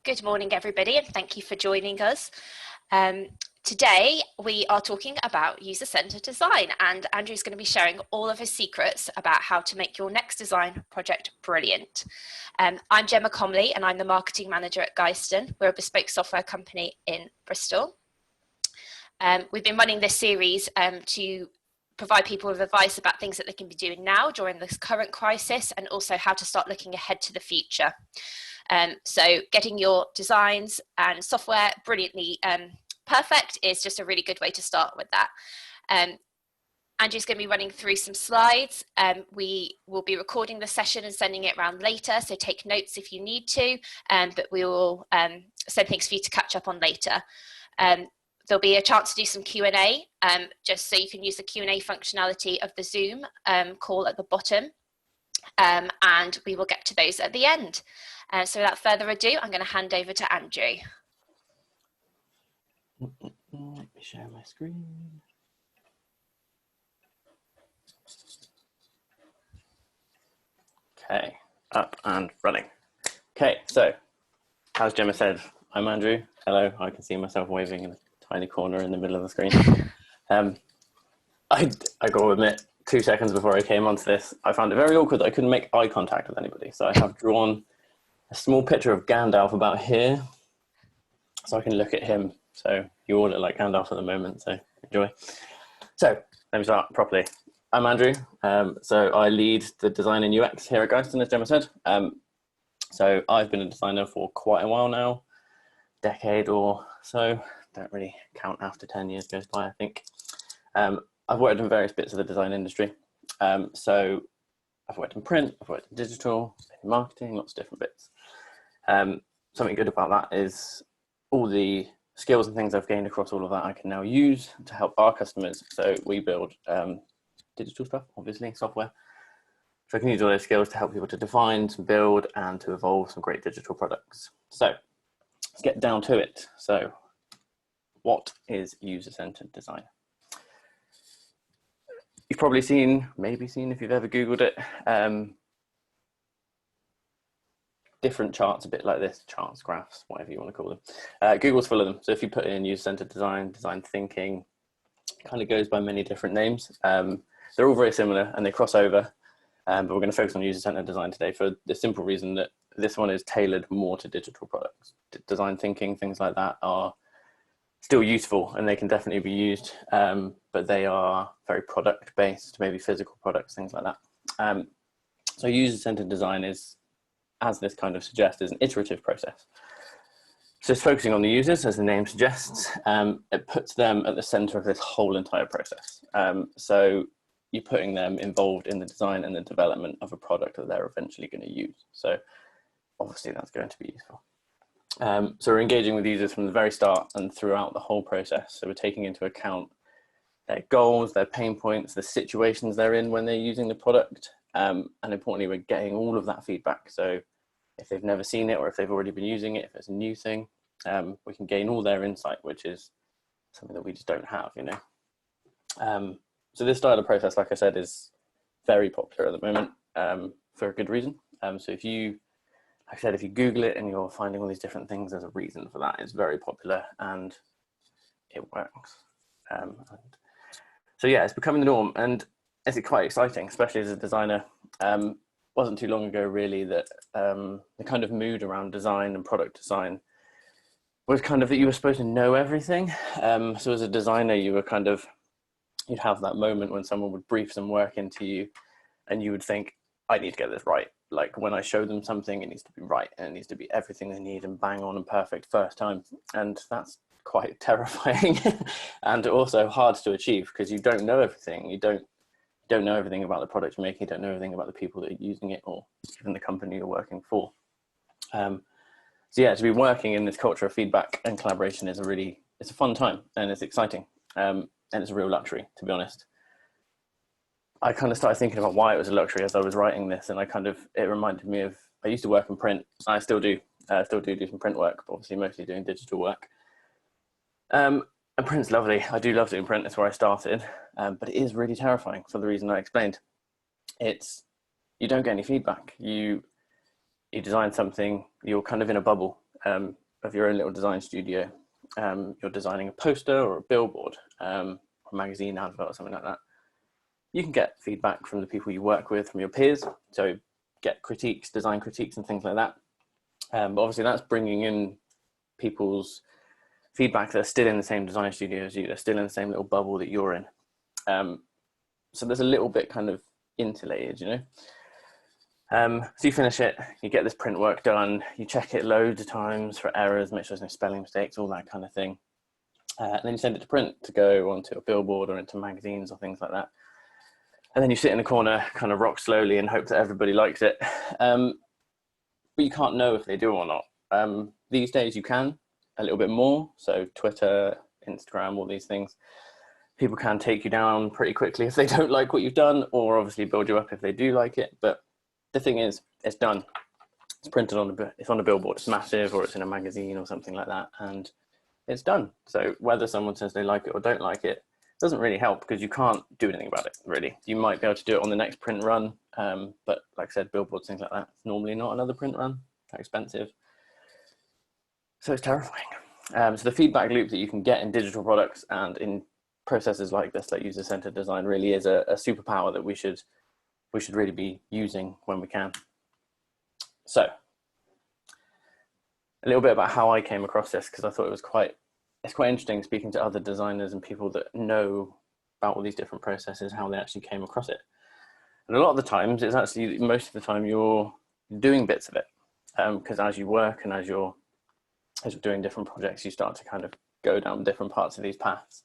Good morning, everybody, and thank you for joining us. Today, we are talking about user-centered design, and Andrew's going to be sharing all of his secrets about how to make your next design project brilliant. I'm Gemma Comley, and I'm the marketing manager at Geiston. We're a bespoke software company in Bristol. We've been running this series to provide people with advice about things that they can be doing now during this current crisis, and also how to start looking ahead to the future. So getting your designs and software brilliantly perfect is just a really good way to start with that. Andrew's going to be running through some slides. We will be recording the session and sending it around later, so take notes if you need to, but we will send things for you to catch up on later. There'll be a chance to do some Q&A, just so you can use the Q&A functionality of the Zoom call at the bottom, and we will get to those at the end. So without further ado, I'm going to hand over to Andrew. Let me share my screen. Okay, up and running. Okay, so as Gemma said, I'm Andrew. Hello, I can see myself waving in a tiny corner in the middle of the screen. I got to admit, 2 seconds before I came onto this, I found it very awkward that I couldn't make eye contact with anybody. So I have drawn a small picture of Gandalf about here, so I can look at him. So you all look like Gandalf at the moment, so enjoy. So let me start properly. I'm Andrew, so I lead the design and UX here at Geiston, as Gemma said. So I've been a designer for quite a while now, decade or so. Don't really count after 10 years goes by, I think. I've worked in various bits of the design industry. So I've worked in print, I've worked in digital, in marketing, lots of different bits. Something good about that is all the skills and things I've gained across all of that I can now use to help our customers. So we build digital stuff, obviously, software. So I can use all those skills to help people to define, to build, and to evolve some great digital products. So let's get down to it. So what is user-centered design? You've probably seen, maybe seen if you've ever Googled it, different charts, a bit like this, charts, graphs, whatever you want to call them. Google's full of them. So if you put in user-centered design, design thinking, kind of goes by many different names. They're all very similar and they cross over, but we're going to focus on user-centered design today for the simple reason that this one is tailored more to digital products. Design thinking, things like that are still useful and they can definitely be used, but they are very product-based, maybe physical products, things like that. So user-centered design is, as this kind of suggests, is an iterative process. So it's focusing on the users, as the name suggests. It puts them at the center of this whole entire process. So you're putting them involved in the design and the development of a product that they're eventually going to use. So obviously that's going to be useful. So we're engaging with users from the very start and throughout the whole process. So we're taking into account their goals, their pain points, the situations they're in when they're using the product. And importantly, we're getting all of that feedback. So if they've never seen it or if they've already been using it, if it's a new thing, we can gain all their insight, which is something that we just don't have, you know. So this style of process, like I said, is very popular at the moment for a good reason. So if you, like I said, if you Google it and you're finding all these different things, there's a reason for that. It's very popular and it works. So yeah, it's becoming the norm and it's quite exciting, especially as a designer. Wasn't too long ago really that the kind of mood around design and product design was kind of that you were supposed to know everything. So as a designer, you were kind of, you'd have that moment when someone would brief some work into you and you would think, I need to get this right. Like when I show them something, it needs to be right and it needs to be everything they need and bang on and perfect first time. And that's quite terrifying and also hard to achieve because you don't know everything. You don't know everything about the product you're making, you don't know everything about the people that are using it or even the company you're working for. So yeah, to be working in this culture of feedback and collaboration is it's a fun time and it's exciting. And it's a real luxury, to be honest. I kind of started thinking about why it was a luxury as I was writing this, and it reminded me of, I used to work in print. I still do some print work, but obviously mostly doing digital work. And print's lovely. I do love doing print. That's where I started, but it is really terrifying for the reason I explained. You don't get any feedback. You design something, you're kind of in a bubble, of your own little design studio, you're designing a poster or a billboard, a magazine advert or something like that, you can get feedback from the people you work with, from your peers. So get critiques, design critiques and things like that. But obviously that's bringing in people's feedback that are still in the same design studio as you. They're still in the same little bubble that you're in. So there's a little bit kind of interlated, you know. So you finish it, you get this print work done, you check it loads of times for errors, make sure there's no spelling mistakes, all that kind of thing. And then you send it to print to go onto a billboard or into magazines or things like that. And then you sit in a corner, kind of rock slowly and hope that everybody likes it. But you can't know if they do or not. These days you can a little bit more. So Twitter, Instagram, all these things. People can take you down pretty quickly if they don't like what you've done, or obviously build you up if they do like it. But the thing is, it's done. It's printed it's on a billboard. It's massive, or it's in a magazine or something like that, and it's done. So whether someone says they like it or don't like it doesn't really help, because you can't do anything about it, really. You might be able to do it on the next print run, but like I said, billboards, things like that, it's normally not another print run. They're expensive. So it's terrifying. So the feedback loop that you can get in digital products and in processes like this, like user-centered design, really is a superpower that we should really be using when we can. So a little bit about how I came across this, because I thought it's quite interesting speaking to other designers and people that know about all these different processes, how they actually came across it. And a lot of the times, it's actually, most of the time, you're doing bits of it, because as you work and as you're doing different projects, you start to kind of go down different parts of these paths.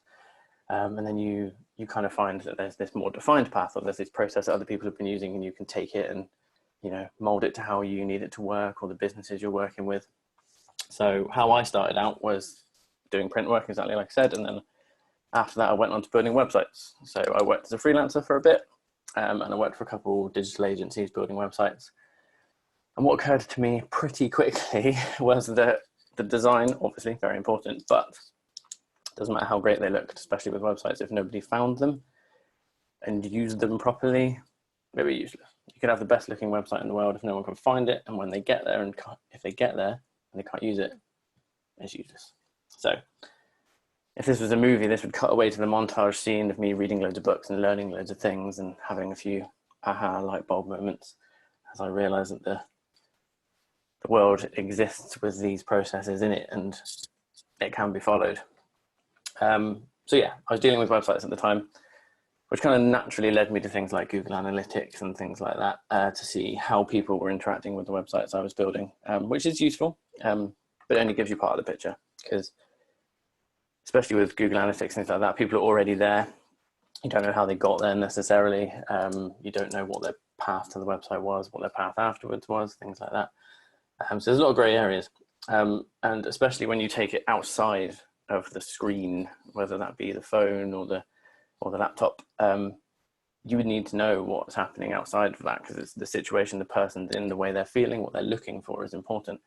And then you kind of find that there's this more defined path, or there's this process that other people have been using, and you can take it and, you know, mold it to how you need it to work, or the businesses you're working with. So how I started out was doing print work, exactly like I said, and then after that I went on to building websites. So I worked as a freelancer for a bit, and I worked for a couple digital agencies building websites. And what occurred to me pretty quickly was that the design, obviously very important, but it doesn't matter how great they looked, especially with websites, if nobody found them and used them properly, they were useless. You could have the best looking website in the world, if no one can find it, and when they get there, and if they get there and they can't use it, it's useless. So if this was a movie, this would cut away to the montage scene of me reading loads of books and learning loads of things and having a few aha light bulb moments as I realized that the world exists with these processes in it and it can be followed. So yeah, I was dealing with websites at the time, which kind of naturally led me to things like Google Analytics and things like that, to see how people were interacting with the websites I was building, which is useful, but it only gives you part of the picture, because especially with Google Analytics, things like that, people are already there. You don't know how they got there necessarily. You don't know what their path to the website was, what their path afterwards was, things like that. So there's a lot of grey areas, and especially when you take it outside of the screen, whether that be the phone or the laptop, you would need to know what's happening outside of that, because it's the situation the person's in, the way they're feeling, what they're looking for is important.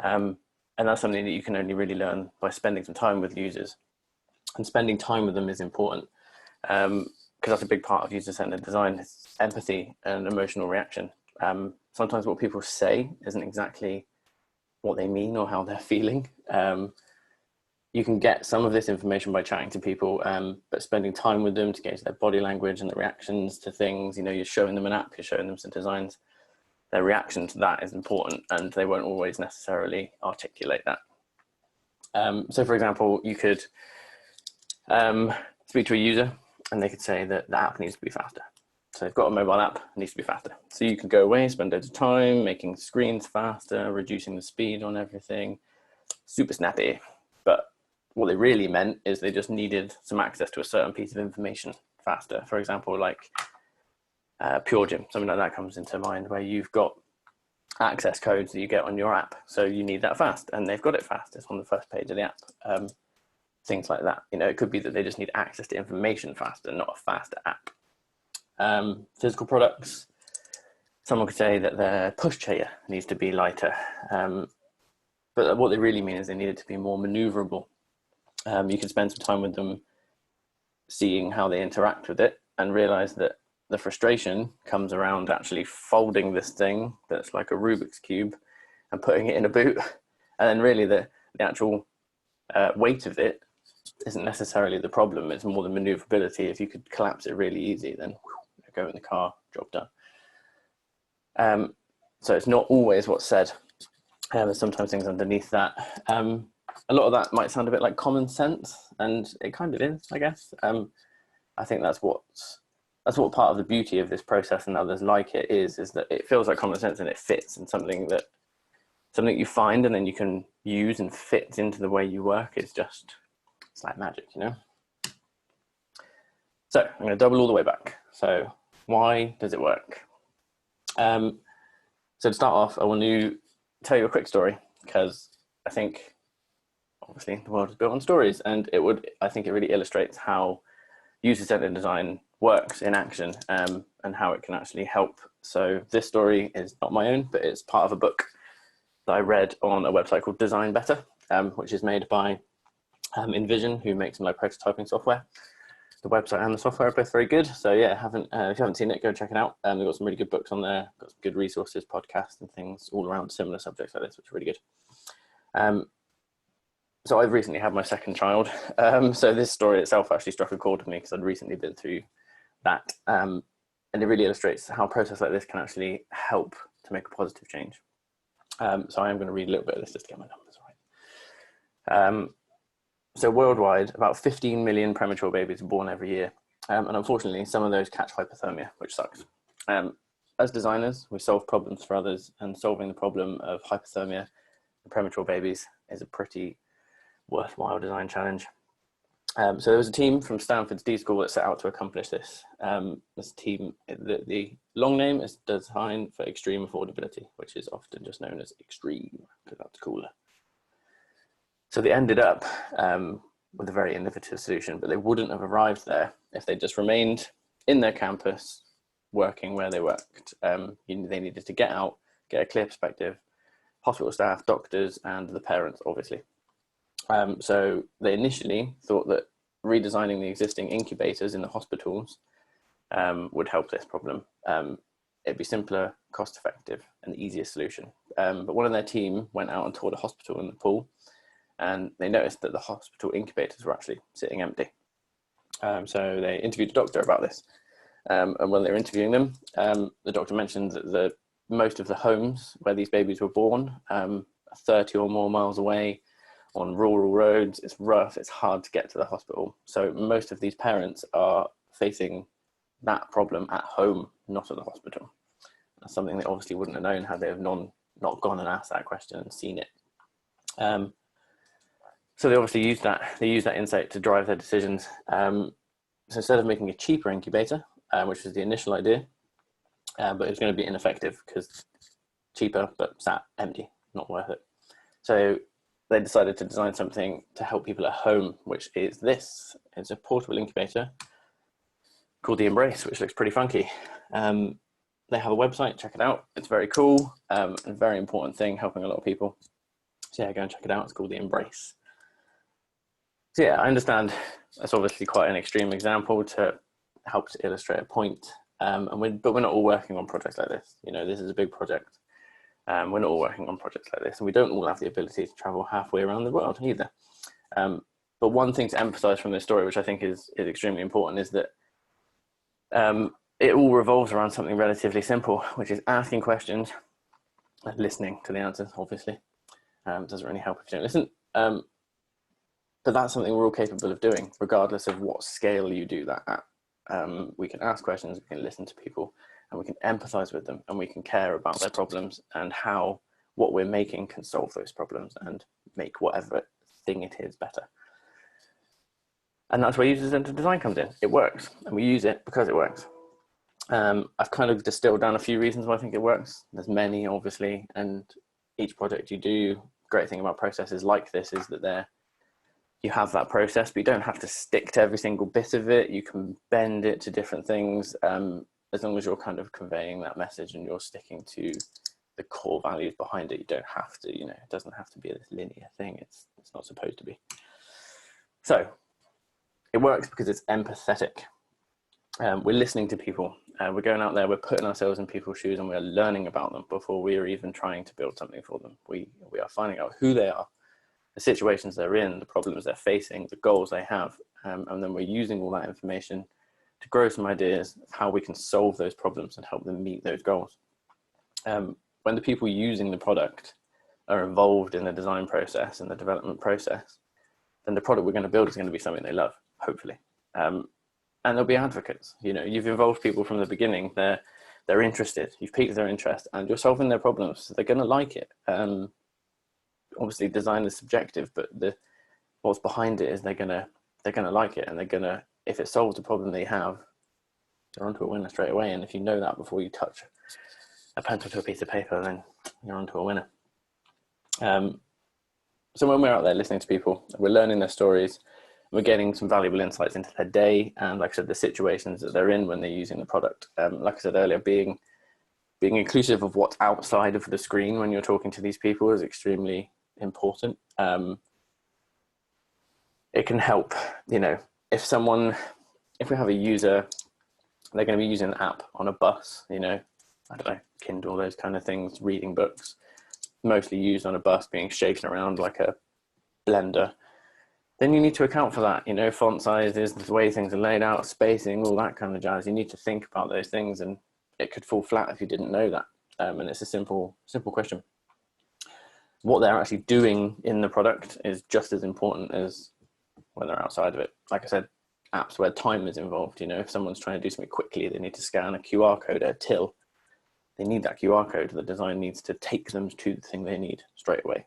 And that's something that you can only really learn by spending some time with users, and spending time with them is important, because that's a big part of user-centered design, is empathy and emotional reaction. Sometimes what people say isn't exactly what they mean or how they're feeling. You can get some of this information by chatting to people, but spending time with them to gauge their body language and the reactions to things. You know, you're showing them an app, you're showing them some designs. Their reaction to that is important, and they won't always necessarily articulate that. So for example, you could speak to a user and they could say that the app needs to be faster. So they've got a mobile app, it needs to be faster. So you can go away, spend loads of time making screens faster, reducing the speed on everything, super snappy. But what they really meant is they just needed some access to a certain piece of information faster. For example, like Pure Gym, something like that comes into mind, where you've got access codes that you get on your app. So you need that fast, and they've got it fast. It's on the first page of the app. Things like that. You know, it could be that they just need access to information faster, not a faster app. Physical products, someone could say that their pushchair needs to be lighter. But what they really mean is they need it to be more maneuverable. You can spend some time with them seeing how they interact with it and realize that the frustration comes around actually folding this thing that's like a Rubik's Cube and putting it in a boot And then really the actual weight of it isn't necessarily the problem. It's more the maneuverability. If you could collapse it really easy, then go in the car, job done. So it's not always what's said. There's sometimes things underneath that. A lot of that might sound a bit like common sense, and it kind of is, I guess. I think that's what part of the beauty of this process and others like it is that it feels like common sense and it fits, and something you find and then you can use and fits into the way you work. It's like magic, you know? So I'm going to double all the way back. So why does it work? So to start off, I want to tell you a quick story, because I think obviously the world is built on stories, and I think it really illustrates how user-centered design works in action, and how it can actually help. So this story is not my own, but it's part of a book that I read on a website called Design Better, which is made by Envision, who makes some like prototyping software. The website and the software are both very good. So yeah, if you haven't seen it, go check it out. They've got some really good books on there, got some good resources, podcasts and things all around similar subjects like this, which are really good. So I've recently had my second child. So this story itself actually struck a chord with me, because I'd recently been through that. And it really illustrates how a process like this can actually help to make a positive change. So I am going to read a little bit of this just to get my numbers right. So worldwide, about 15 million premature babies are born every year. And unfortunately, some of those catch hypothermia, which sucks. As designers, we solve problems for others, and solving the problem of hypothermia in premature babies is a pretty worthwhile design challenge. So there was a team from Stanford's D School that set out to accomplish this. This team, the long name is Design for Extreme Affordability, which is often just known as Extreme, because that's cooler. So they ended up with a very innovative solution, but they wouldn't have arrived there if they just remained in their campus, working where they worked. They needed to get out, get a clear perspective, hospital staff, doctors, and the parents, obviously. So they initially thought that redesigning the existing incubators in the hospitals would help this problem. It'd be simpler, cost effective, and the easiest solution. But one of their team went out and toured a hospital in the pool, and they noticed that the hospital incubators were actually sitting empty. So they interviewed a doctor about this. And when they were interviewing them, the doctor mentioned that most of the homes where these babies were born are 30 or more miles away on rural roads. It's rough, it's hard to get to the hospital. So most of these parents are facing that problem at home, not at the hospital. That's something they obviously wouldn't have known had they have not gone and asked that question and seen it. So they obviously used that insight to drive their decisions. So instead of making a cheaper incubator, which was the initial idea, but it was going to be ineffective because cheaper but sat empty, not worth it. So they decided to design something to help people at home, which is this. It's a portable incubator called the Embrace, which looks pretty funky. They have a website, check it out. It's very cool, and a very important thing, helping a lot of people. So yeah, go and check it out. It's called the Embrace. So yeah, I understand that's obviously quite an extreme example to help to illustrate a point. But we're not all working on projects like this. You know, this is a big project. We're not all working on projects like this, and we don't all have the ability to travel halfway around the world either. But one thing to emphasize from this story, which I think is extremely important, is that it all revolves around something relatively simple, which is asking questions and listening to the answers, obviously. Doesn't really help if you don't listen. But that's something we're all capable of doing, regardless of what scale you do that at. We can ask questions, we can listen to people, and we can empathize with them, and we can care about their problems and how what we're making can solve those problems and make whatever thing it is better. And that's where user-centered design comes in. It works, and we use it because it works. I've kind of distilled down a few reasons why I think it works. There's many, obviously, and each project you do, great thing about processes like this is that you have that process, but you don't have to stick to every single bit of it. You can bend it to different things, as long as you're kind of conveying that message and you're sticking to the core values behind it. You don't have to, it doesn't have to be this linear thing. It's not supposed to be. So it works because it's empathetic. We're listening to people. We're going out there, we're putting ourselves in people's shoes, and we're learning about them before we are even trying to build something for them. We are finding out who they are, the situations they're in, the problems they're facing, the goals they have, and then we're using all that information to grow some ideas of how we can solve those problems and help them meet those goals. When the people using the product are involved in the design process and the development process, then the product we're going to build is going to be something they love, hopefully. And they'll be advocates. You know, you've involved people from the beginning. They're interested. You've piqued their interest, and you're solving their problems. So they're going to like it. Obviously, design is subjective, but what's behind it is they're gonna like it, and they're gonna, if it solves the problem they have, they're onto a winner straight away. And if you know that before you touch a pencil to a piece of paper, then you're onto a winner. So when we're out there listening to people, we're learning their stories, we're getting some valuable insights into their day, and like I said, the situations that they're in when they're using the product. Like I said earlier, being inclusive of what's outside of the screen when you're talking to these people is extremely important. It can help, you know, if we have a user, they're going to be using an app on a bus, you know, I don't know, Kindle, those kind of things, reading books, mostly used on a bus, being shaken around like a blender, then you need to account for that, you know, font sizes, the way things are laid out, spacing, all that kind of jazz. You need to think about those things, and it could fall flat if you didn't know that. And it's a simple question. What they're actually doing in the product is just as important as when they're outside of it. Like I said, apps where time is involved, you know, if someone's trying to do something quickly, they need to scan a QR code at a till. They need that QR code. The design needs to take them to the thing they need straight away.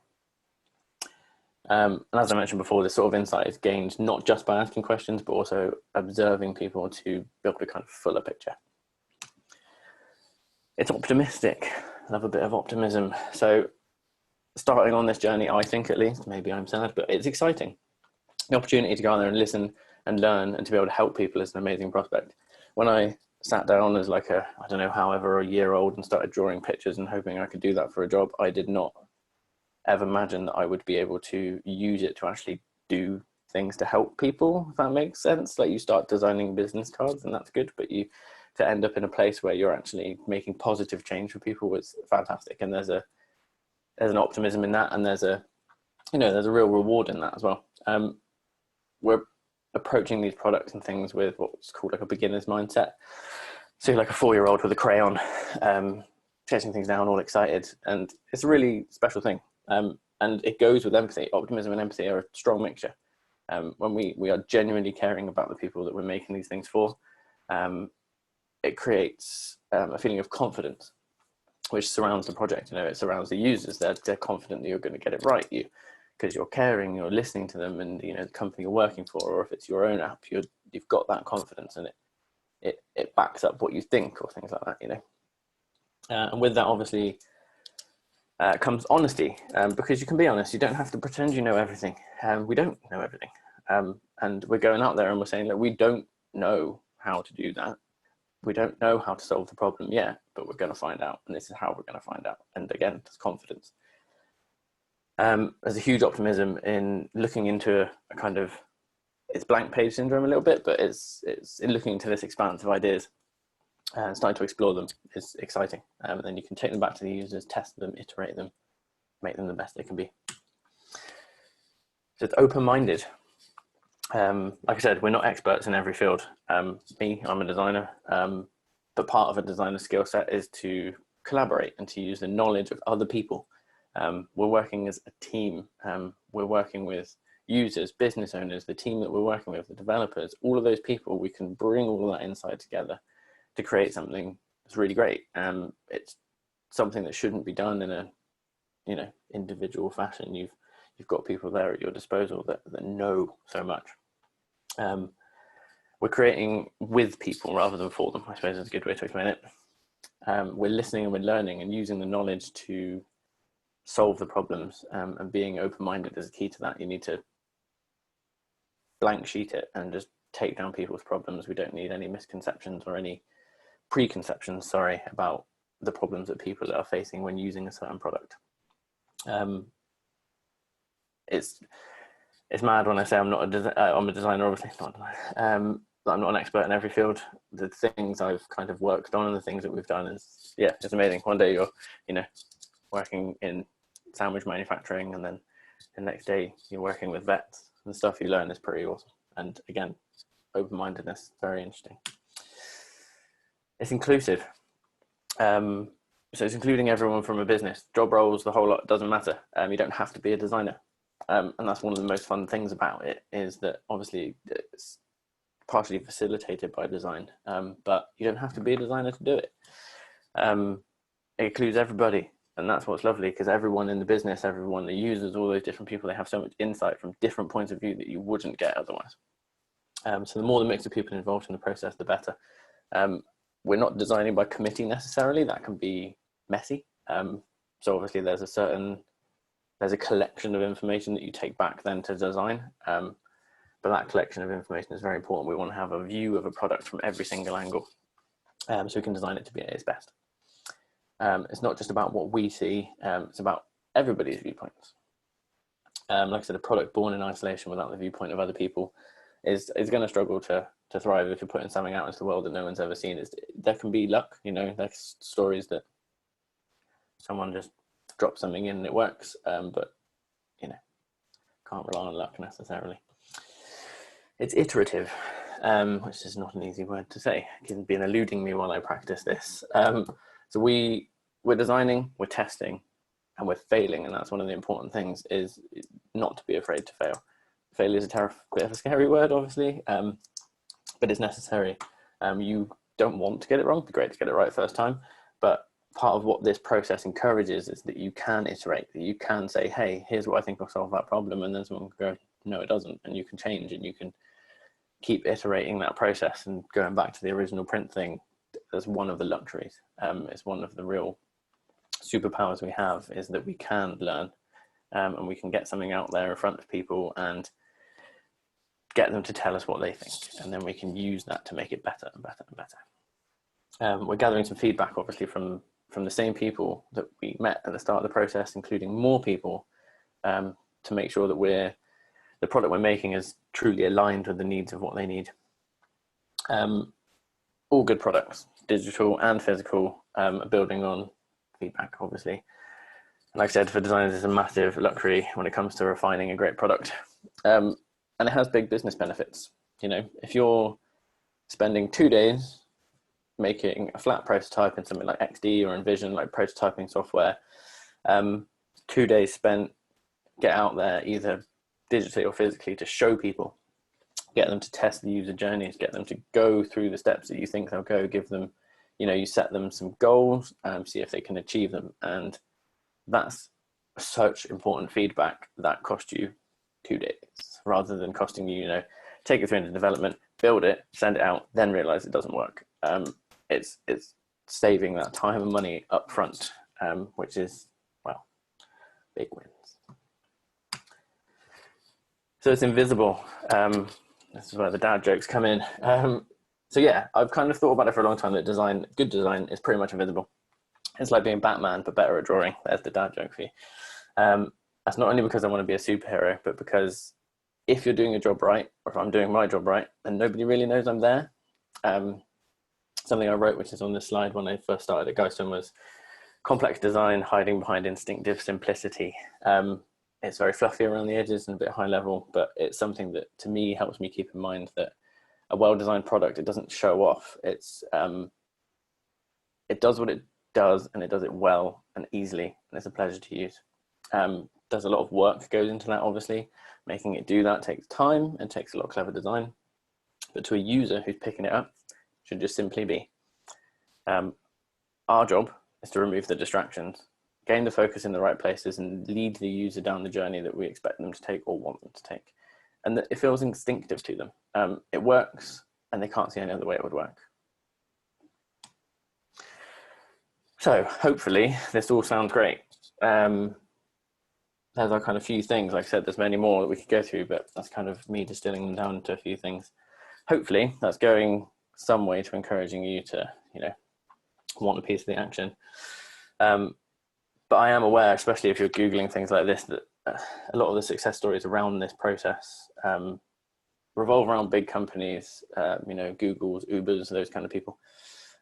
And as I mentioned before, this sort of insight is gained not just by asking questions, but also observing people to build a kind of fuller picture. It's optimistic. I love a bit of optimism. So starting on this journey, I think at least, maybe I'm sad, but it's exciting. The opportunity to go out there and listen and learn and to be able to help people is an amazing prospect. When I sat down as like a, I don't know, however, a year old and started drawing pictures and hoping I could do that for a job, I did not ever imagine that I would be able to use it to actually do things to help people, if that makes sense. Like, you start designing business cards and that's good, but to end up in a place where you're actually making positive change for people was fantastic. And there's an optimism in that, and there's a real reward in that as well. We're approaching these products and things with what's called like a beginner's mindset. So you're like a 4-year-old with a crayon, chasing things down, all excited, and it's a really special thing. And it goes with empathy. Optimism and empathy are a strong mixture. When we are genuinely caring about the people that we're making these things for, it creates a feeling of confidence, which surrounds the project. You know, it surrounds the users. They're confident that you're going to get it right. Because you're caring, you're listening to them, and you know the company you're working for, or if it's your own app, you've got that confidence, and it backs up what you think, or things like that. You know, and with that, obviously, comes honesty, because you can be honest. You don't have to pretend you know everything. We don't know everything, and we're going out there and we're saying that we don't know how to do that. We don't know how to solve the problem yet, but we're going to find out, and this is how we're going to find out. And again, there's confidence. There's a huge optimism in looking into a kind of, it's blank page syndrome a little bit, but it's in looking into this expanse of ideas and starting to explore them is exciting. And then you can take them back to the users, test them, iterate them, make them the best they can be. So it's open-minded. Like I said, we're not experts in every field. I'm a designer, but part of a designer's skill set is to collaborate and to use the knowledge of other people. We're working as a team. We're working with users, business owners, the team that we're working with, the developers, all of those people. We can bring all that insight together to create something that's really great. It's something that shouldn't be done in a, individual fashion. You've got people there at your disposal that know so much. We're creating with people rather than for them, I suppose is a good way to explain it. We're listening and we're learning and using the knowledge to solve the problems, and being open-minded is a key to that. You need to blank sheet it and just take down people's problems. We don't need any misconceptions or any preconceptions, about the problems that people are facing when using a certain product. It's mad when I say I'm a designer, obviously not a designer. I'm not an expert in every field. The things I've kind of worked on and the things that we've done is, yeah, it's amazing. One day you're, you know, working in sandwich manufacturing, and then the next day you're working with vets, and the stuff you learn is pretty awesome. And again, open-mindedness, very interesting. It's inclusive. So it's including everyone from a business. Job roles, the whole lot, doesn't matter. You don't have to be a designer. And that's one of the most fun things about it, is that obviously it's partially facilitated by design, but you don't have to be a designer to do it. It includes everybody, and that's what's lovely, because everyone in the business, everyone, the users, all those different people, they have so much insight from different points of view that you wouldn't get otherwise. So the more the mix of people involved in the process, the better. We're not designing by committee necessarily. That can be messy. So obviously there's a collection of information that you take back then to design. But that collection of information is very important. We want to have a view of a product from every single angle, so we can design it to be at its best. It's not just about what we see, it's about everybody's viewpoints. Like I said, a product born in isolation without the viewpoint of other people is going to struggle to thrive if you're putting something out into the world that no one's ever seen. There can be luck, you know, there's stories that someone just drops something in and it works, but, you know, can't rely on luck necessarily. It's iterative, which is not an easy word to say. It's been eluding me while I practice this. So we're designing, we're testing, and we're failing, and that's one of the important things, is not to be afraid to fail. Failure is a bit of a scary word, obviously, but it's necessary. You don't want to get it wrong. It'd be great to get it right first time, but part of what this process encourages is that you can iterate, that you can say, hey, here's what I think will solve that problem, and then someone can go, no, it doesn't, and you can change, and you can keep iterating that process and going back to the original print thing. That's one of the luxuries. It's one of the real superpowers we have, is that we can learn, and we can get something out there in front of people and get them to tell us what they think, and then we can use that to make it better and better and better. We're gathering some feedback, obviously, from the same people that we met at the start of the process, including more people, to make sure that the product we're making is truly aligned with the needs of what they need. All good products, digital and physical, are building on feedback, obviously. Like I said, for designers, it's a massive luxury when it comes to refining a great product. And it has big business benefits. You know, if you're spending 2 days making a flat prototype in something like XD or Envision, like prototyping software, 2 days spent, get out there either digitally or physically to show people, get them to test the user journeys, get them to go through the steps that you think they'll go, give them, you know, you set them some goals, see if they can achieve them. And that's such important feedback that cost you 2 days rather than costing you, you know, take it through into development, build it, send it out, then realize it doesn't work. It's saving that time and money up front, which is, well, big wins. So it's invisible. This is where the dad jokes come in. So yeah, I've kind of thought about it for a long time, that good design is pretty much invisible. It's like being Batman, but better at drawing. There's the dad joke for you. That's not only because I want to be a superhero, but because if you're doing your job right, or if I'm doing my job right, then nobody really knows I'm there. Something I wrote, which is on this slide when I first started at Geiston, was complex design hiding behind instinctive simplicity. It's very fluffy around the edges and a bit high level, but it's something that to me helps me keep in mind that a well-designed product, it doesn't show off. It does what it does, and it does it well and easily, and it's a pleasure to use. There's a lot of work goes into that, obviously. Making it do that takes time and takes a lot of clever design, but to a user who's picking it up, it should just simply be. Our job is to remove the distractions, gain the focus in the right places, and lead the user down the journey that we expect them to take or want them to take. And that it feels instinctive to them. It works, and they can't see any other way it would work. So hopefully this all sounds great. There's our kind of few things. Like I said, there's many more that we could go through, but that's kind of me distilling them down to a few things. Hopefully that's going some way to encouraging you to, you know, want a piece of the action. But I am aware, especially if you're Googling things like this, that a lot of the success stories around this process revolve around big companies, you know, Google's, Uber's, those kind of people.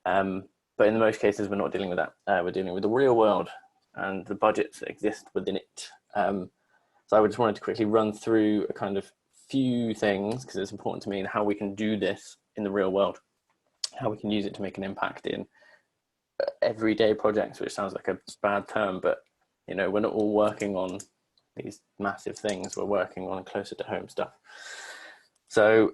But in most cases, we're not dealing with that. We're dealing with the real world and the budgets that exist within it. So I just wanted to quickly run through a kind of few things, because it's important to me, and how we can do this in the real world, how we can use it to make an impact in everyday projects, which sounds like a bad term, but you know, we're not all working on these massive things. We're working on closer to home stuff. So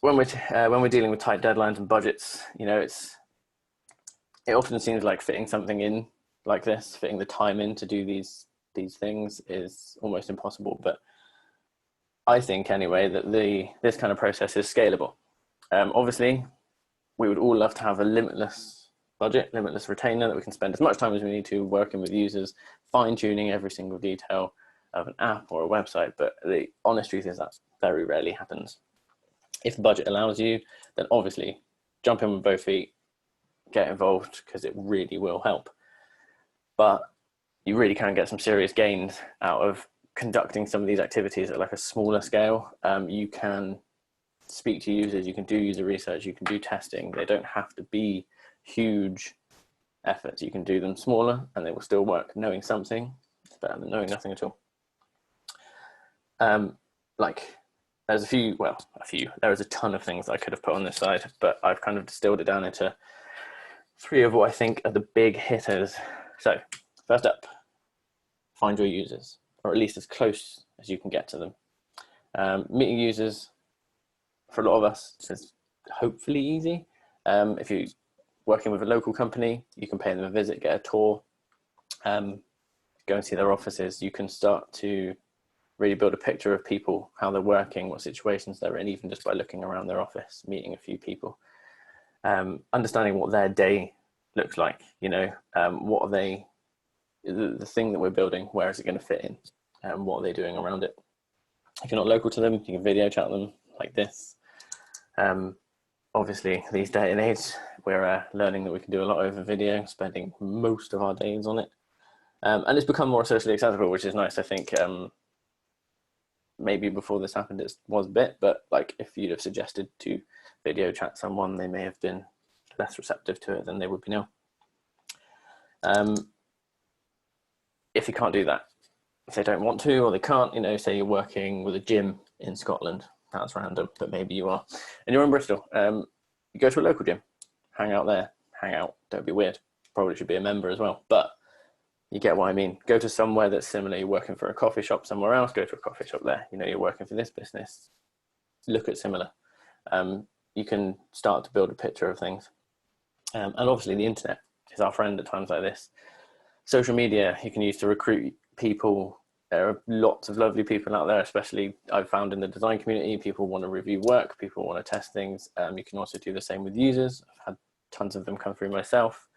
when we're dealing with tight deadlines and budgets, you know, it often seems like fitting something in like this, fitting the time in to do these things is almost impossible. But I think anyway that this kind of process is scalable. Obviously, we would all love to have a limitless budget, limitless retainer that we can spend as much time as we need to working with users, fine-tuning every single detail of an app or a website. But the honest truth is that very rarely happens. If the budget allows you, then obviously jump in with both feet, get involved, because it really will help. But you really can get some serious gains out of conducting some of these activities at like a smaller scale. You can speak to users, you can do user research, you can do testing. They don't have to be huge efforts. You can do them smaller and they will still work. Knowing something is better than knowing nothing at all. Like there's there is a ton of things I could have put on this side, but I've kind of distilled it down into 3 of what I think are the big hitters. So first up, find your users, or at least as close as you can get to them. Meeting users, for a lot of us, is hopefully easy. If you're working with a local company, you can pay them a visit, get a tour, go and see their offices. You can start to really build a picture of people, how they're working, what situations they're in, even just by looking around their office, meeting a few people, understanding what their day looks like, you know, what are they, the thing that we're building, where is it going to fit in, and what are they doing around it. If you're not local to them, you can video chat them like this. Obviously, these day and age, we're learning that we can do a lot over video, spending most of our days on it. And it's become more socially accessible, which is nice. I think maybe before this happened, it was a bit, but like if you'd have suggested to video chat someone, they may have been less receptive to it than they would be now. If you can't do that, if they don't want to, or they can't, you know, say you're working with a gym in Scotland, that's random, but maybe you are, and you're in Bristol, you go to a local gym, hang out there, don't be weird, probably should be a member as well, but you get what I mean. Go to somewhere that's similar. You're working for a coffee shop somewhere else, go to a coffee shop there. You know, you're working for this business, look at similar. You can start to build a picture of things. And obviously the internet is our friend at times like this. Social media you can use to recruit people. There are lots of lovely people out there, especially I've found in the design community. People want to review work, people want to test things. You can also do the same with users. I've had tons of them come through myself.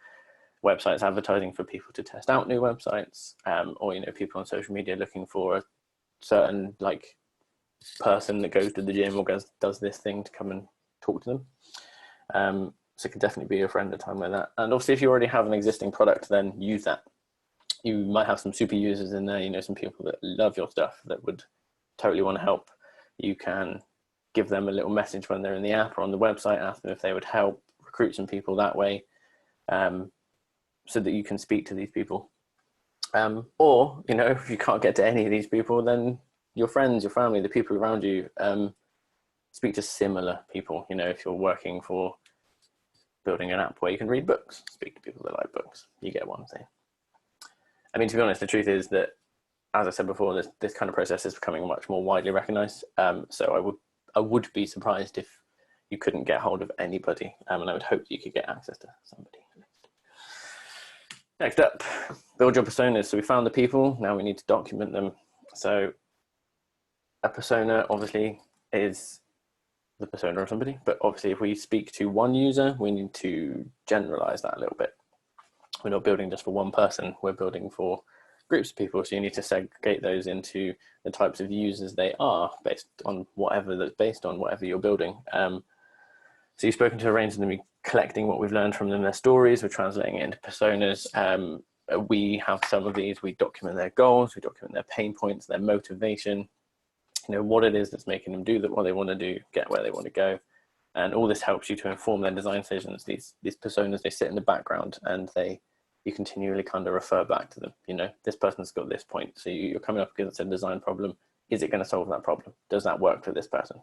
Websites advertising for people to test out new websites, or, you know, people on social media looking for a certain like person that goes to the gym or does this thing to come and talk to them. So it can definitely be a friend at a time like that. And obviously if you already have an existing product, then use that. You might have some super users in there, you know, some people that love your stuff that would totally want to help. You can give them a little message when they're in the app or on the website, ask them if they would help, recruit some people that way, so that you can speak to these people. Or, you know, if you can't get to any of these people, then your friends, your family, the people around you, speak to similar people. You know, if you're working for building an app where you can read books, speak to people that like books. You get what I'm saying. I mean, to be honest, the truth is that, as I said before, this kind of process is becoming much more widely recognized. So I would be surprised if you couldn't get hold of anybody, and I would hope that you could get access to somebody. Next up, build your personas. So we found the people, now we need to document them. So a persona obviously is the persona of somebody, but obviously if we speak to one user, we need to generalize that a little bit. We're not building just for one person, we're building for groups of people. So you need to segregate those into the types of users they are based on whatever you're building. So you've spoken to a range of them, you're collecting what we've learned from them, their stories, we're translating it into personas. We have some of these, we document their goals, we document their pain points, their motivation. you know, what it is that's making them do that, what they want to do, get where they want to go. And all this helps you to inform their design decisions. These personas, they sit in the background, and you continually kind of refer back to them. You know, this person's got this point, so you're coming up against a design problem. Is it going to solve that problem? Does that work for this person?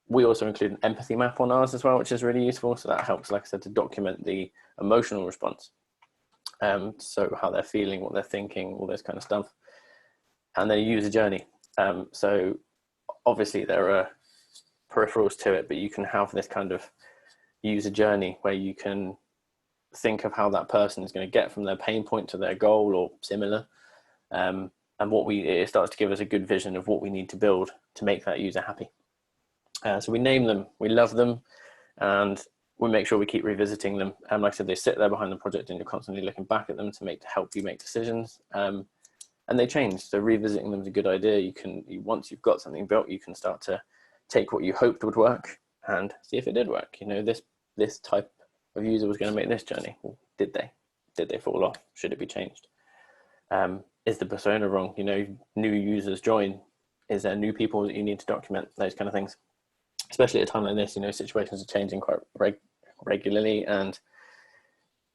We also include an empathy map on ours as well, which is really useful. So that helps, like I said, to document the emotional response. So how they're feeling, what they're thinking, all this kind of stuff. And then a user journey. So obviously there are peripherals to it, but you can have this kind of user journey where you can think of how that person is going to get from their pain point to their goal or similar. And it starts to give us a good vision of what we need to build to make that user happy. So we name them, we love them, and we make sure we keep revisiting them. And like I said, they sit there behind the project, and you're constantly looking back at them to help you make decisions. And they change. So revisiting them is a good idea. Once you've got something built, you can start to take what you hoped would work and see if it did work. You know, this type of user was going to make this journey. Well, did they fall off? Should it be changed? Is the persona wrong? You know, new users join. Is there new people that you need to document? Those kind of things. Especially at a time like this, you know, situations are changing quite regularly, and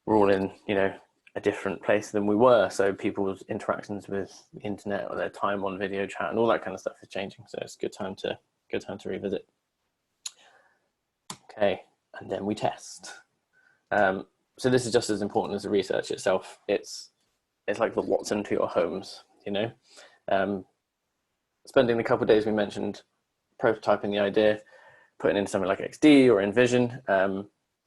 we're all in, you know, a different place than we were. So people's interactions with the internet or their time on video chat and all that kind of stuff is changing. So it's a good time to revisit. Okay, and then we test. So this is just as important as the research itself. It's like the Watson to your homes, you know. Spending the couple of days we mentioned prototyping the idea, putting in something like XD or Envision,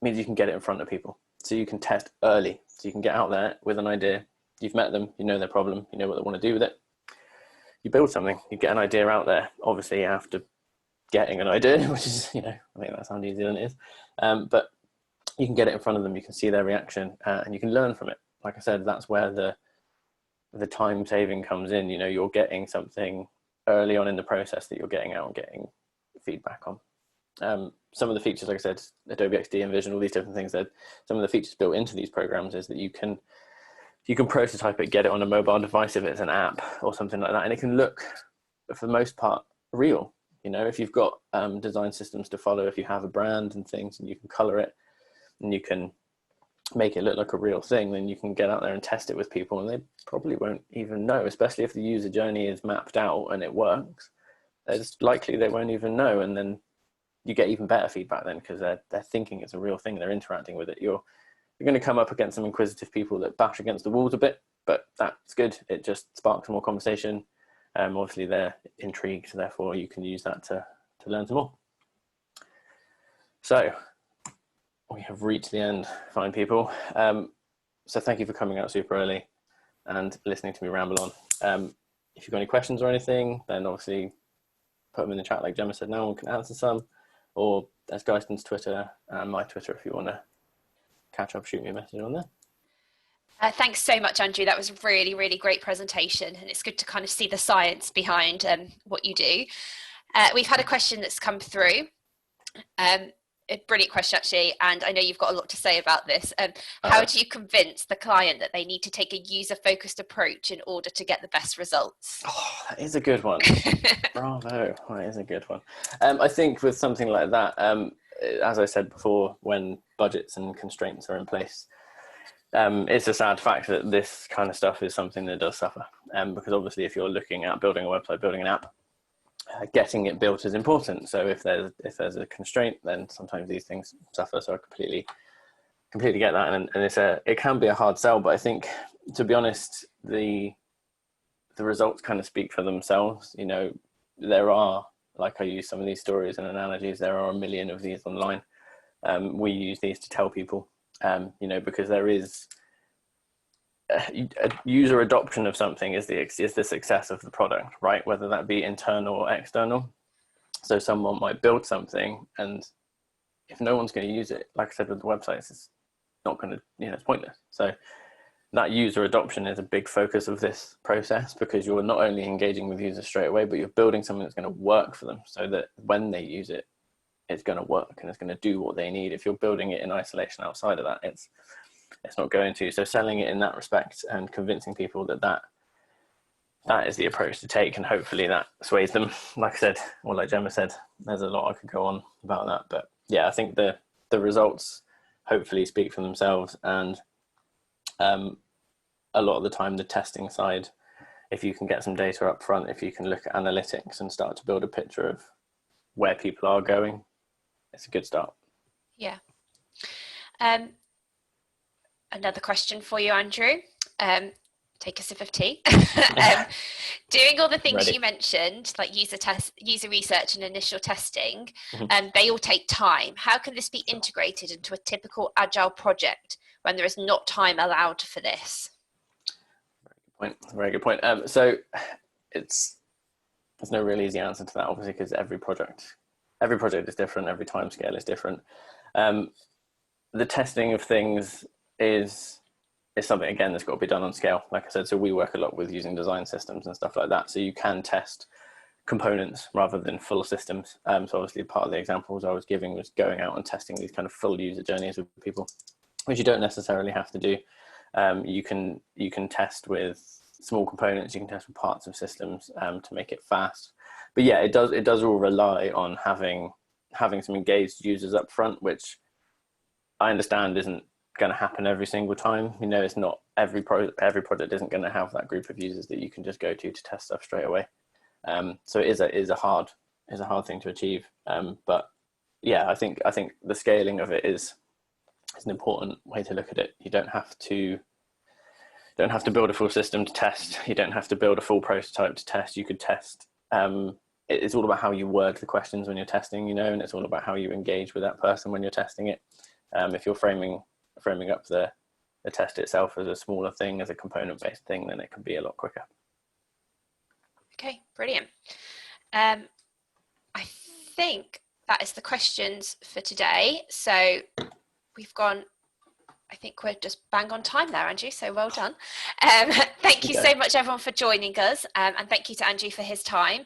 means you can get it in front of people. So you can test early. So you can get out there with an idea. You've met them, you know their problem, you know what they want to do with it. You build something, you get an idea out there. Obviously after getting an idea, which is, you know, I think that sounds easier than it is. But you can get it in front of them, you can see their reaction, and you can learn from it. Like I said, that's where the time saving comes in. You know, you're getting something early on in the process that you're getting out and getting feedback on. Some of the features, like I said, Adobe XD, Envision, all these different things, that some of the features built into these programs is that you can prototype it, get it on a mobile device if it's an app or something like that, and it can look, for the most part, real. You know, if you've got design systems to follow, if you have a brand and things, and you can color it and you can make it look like a real thing, then you can get out there and test it with people, and they probably won't even know, especially if the user journey is mapped out and it works. It's likely they won't even know, and then you get even better feedback then, because they're thinking it's a real thing, they're interacting with it. You're going to come up against some inquisitive people that bash against the walls a bit, but that's good. It just sparks more conversation. Obviously they're intrigued, therefore you can use that to learn some more. So we have reached the end, fine people. So thank you for coming out super early and listening to me ramble on. If you've got any questions or anything, then obviously put them in the chat like Gemma said now, we can answer some. Or there's Geiston's Twitter and my Twitter if you want to catch up, shoot me a message on there. Thanks so much, Andrew. That was a really, really great presentation, and it's good to kind of see the science behind what you do. We've had a question that's come through. A brilliant question, actually, and I know you've got a lot to say about this. How do you convince the client that they need to take a user-focused approach in order to get the best results? Oh, that is a good one. Bravo, that is a good one. I think with something like that, as I said before, when budgets and constraints are in place, it's a sad fact that this kind of stuff is something that does suffer. Because obviously if you're looking at building a website, building an app, getting it built is important. So if there's a constraint, then sometimes these things suffer. So I completely get that, and it can be a hard sell. But I think, to be honest, the results kind of speak for themselves. You know, there are, like I use some of these stories and analogies, there are a million of these online. We use these to tell people, you know, because there is a user adoption of something is the success of the product, right? Whether that be internal or external. So someone might build something, and if no one's going to use it, like I said with the websites, it's not going to, you know, it's pointless. So that user adoption is a big focus of this process, because you're not only engaging with users straight away, but you're building something that's going to work for them, so that when they use it, it's going to work and it's going to do what they need. If you're building it in isolation outside of that, it's not going to. So selling it in that respect and convincing people that that is the approach to take, and hopefully that sways them. Like I said, or like Gemma said, there's a lot I could go on about that, but yeah, I think the results hopefully speak for themselves, and a lot of the time the testing side, if you can get some data up front, if you can look at analytics and start to build a picture of where people are going, it's a good start. Yeah. Another question for you, Andrew. Take a sip of tea. Doing all the things you mentioned, like user research and initial testing, they all take time. How can this be integrated into a typical agile project when there is not time allowed for this? Very good point. So there's no really easy answer to that, obviously, because every project is different, every time scale is different. The testing of things is something, again, that's got to be done on scale, like I said. So we work a lot with using design systems and stuff like that, so you can test components rather than full systems. So obviously part of the examples I was giving was going out and testing these kind of full user journeys with people, which you don't necessarily have to do. You can test with small components, you can test with parts of systems to make it fast. But yeah, it does all rely on having some engaged users up front, which I understand isn't going to happen every single time. You know, it's not every project isn't going to have that group of users that you can just go to test stuff straight away. So it is a hard thing to achieve. But yeah, I think the scaling of it is an important way to look at it. You don't have to build a full system to test. You don't have to build a full prototype to test. You could test. It's all about how you word the questions when you're testing, you know, and it's all about how you engage with that person when you're testing it. If you're framing up the test itself as a smaller thing, as a component-based thing, then it can be a lot quicker. Okay, brilliant. I think that is the questions for today. So we've gone, I think we're just bang on time there, Andrew, so well done. Thank you so much, everyone, for joining us, and thank you to Andrew for his time.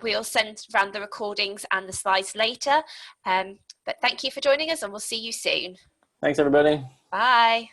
We'll send around the recordings and the slides later, but thank you for joining us, and we'll see you soon. Thanks, everybody. Bye.